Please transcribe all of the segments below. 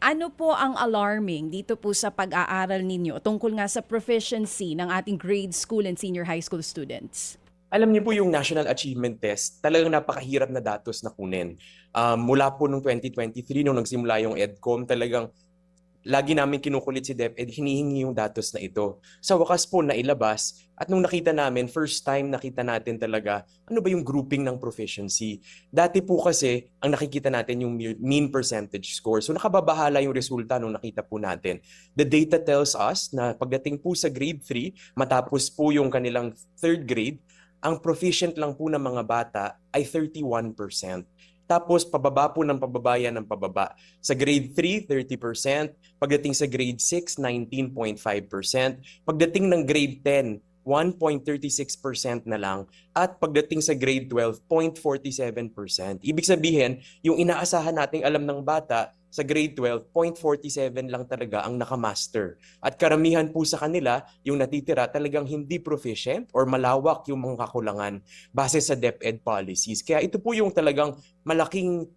Ano po ang alarming dito po sa pag-aaral ninyo tungkol nga sa proficiency ng ating grade school and senior high school students? Alam niyo po yung National Achievement Test, talagang napakahirap na datos na kunin. Mula po nung 2023, nung nagsimula yung EDCOM, talagang lagi namin kinukulit si DepEd, hinihingi yung datos na ito. Sa wakas po, nailabas. At nung nakita namin, first time nakita natin talaga, ano ba yung grouping ng proficiency? Dati po kasi, ang nakikita natin yung mean percentage score. So nakababahala yung resulta nung nakita po natin. The data tells us na pagdating po sa grade 3, matapos po yung kanilang third grade, ang proficient lang po ng mga bata ay 31%. Tapos pababa po ng pababa yan ng pababa. Sa grade 3, 30%. Pagdating sa grade 6, 19.5%. Pagdating ng grade 10, 1.36% na lang. At pagdating sa grade 12, 0.47%. Ibig sabihin, yung inaasahan nating alam ng bata, sa grade 12, 0.47 lang talaga ang nakamaster. At karamihan po sa kanila, yung natitira talagang hindi proficient or malawak yung mga kakulangan base sa DepEd policies. Kaya ito po yung talagang malaking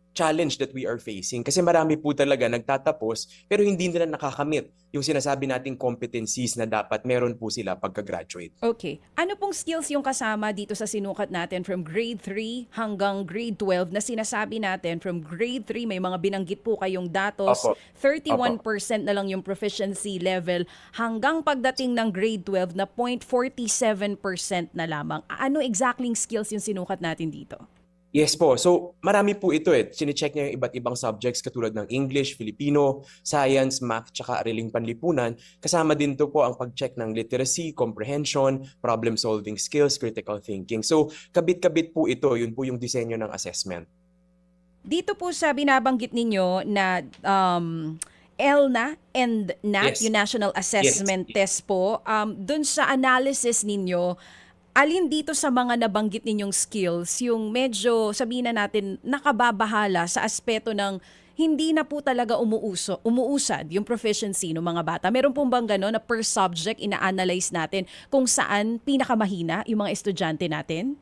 challenge that we are facing. Kasi marami po talaga nagtatapos pero hindi nila nakakamit yung sinasabi nating competencies na dapat meron po sila pagka-graduate. Okay. Ano pong skills yung kasama dito sa sinukat natin from grade 3 hanggang grade 12 na sinasabi natin from grade 3 may mga binanggit po kayong datos, Opo. 31% na lang yung proficiency level hanggang pagdating ng grade 12 na 0.47% na lamang. Ano exactly skills yung sinukat natin dito? Yes po. So, marami po ito eh. Sine-check niya yung iba't ibang subjects katulad ng English, Filipino, Science, Math, tsaka Ariling Panlipunan. Kasama din to po ang pag-check ng literacy, comprehension, problem-solving skills, critical thinking. So, kabit-kabit po ito. Yun po yung disenyo ng assessment. Dito po sa binabanggit ninyo na ELNA and NAT, Yes. yung National Assessment Test po, dun sa analysis ninyo, alin dito sa mga nabanggit ninyong skills yung medyo, sabihin na natin, nakababahala sa aspeto ng hindi na po talaga umuusad yung proficiency ng mga bata? Meron pong bang gano'n na per subject ina-analyze natin kung saan pinakamahina yung mga estudyante natin?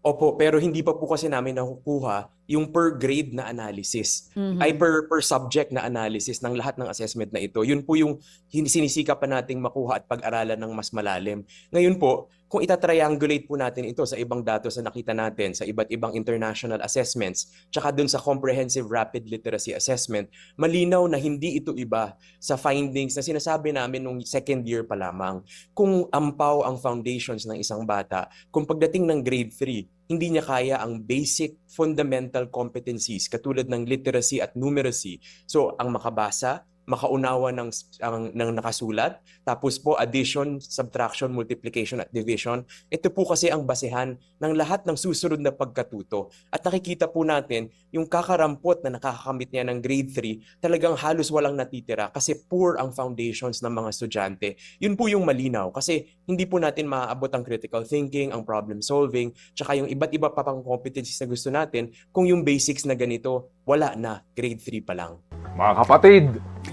Opo, pero hindi pa po kasi namin nakukuha yung per grade na analysis. Ay per subject na analysis ng lahat ng assessment na ito. Yun po yung sinisikap pa nating makuha at pag-aralan ng mas malalim. Ngayon po, kung itatriangulate po natin ito sa ibang datos na nakita natin sa iba't ibang international assessments, tsaka dun sa Comprehensive Rapid Literacy Assessment, malinaw na hindi ito iba sa findings na sinasabi namin nung second year pa lamang. Kung ampaw ang foundations ng isang bata, kung pagdating ng grade 3, hindi niya kaya ang basic fundamental competencies katulad ng literacy at numeracy. So, ang makabasa, makaunawa ng nakasulat, tapos po addition, subtraction, multiplication at division. Ito po kasi ang basehan ng lahat ng susunod na pagkatuto. At nakikita po natin yung kakarampot na nakakakamit niya ng grade 3, talagang halos walang natitira kasi poor ang foundations ng mga estudyante. Yun po yung malinaw kasi hindi po natin maaabot ang critical thinking, ang problem solving, tsaka yung iba't iba pa pang competencies na gusto natin kung yung basics na ganito, wala na, grade 3 pa lang. Mga kapatid,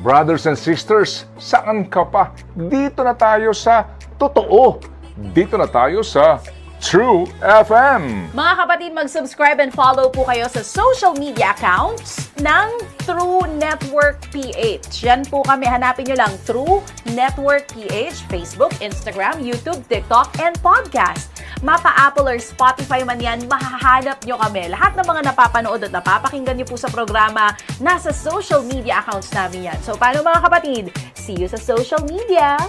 brothers and sisters, saan ka pa? Dito na tayo sa totoo. Dito na tayo sa True FM. Mga kapatid, mag-subscribe and follow po kayo sa social media accounts ng True Network PH. Yan po kami, hanapin nyo lang True Network PH, Facebook, Instagram, YouTube, TikTok, and podcast. Mapa Apple or Spotify man yan, mahahanap nyo kami. Lahat ng mga napapanood at napapakinggan nyo po sa programa, nasa social media accounts namin yan. So, paano mga kapatid? See you sa social media!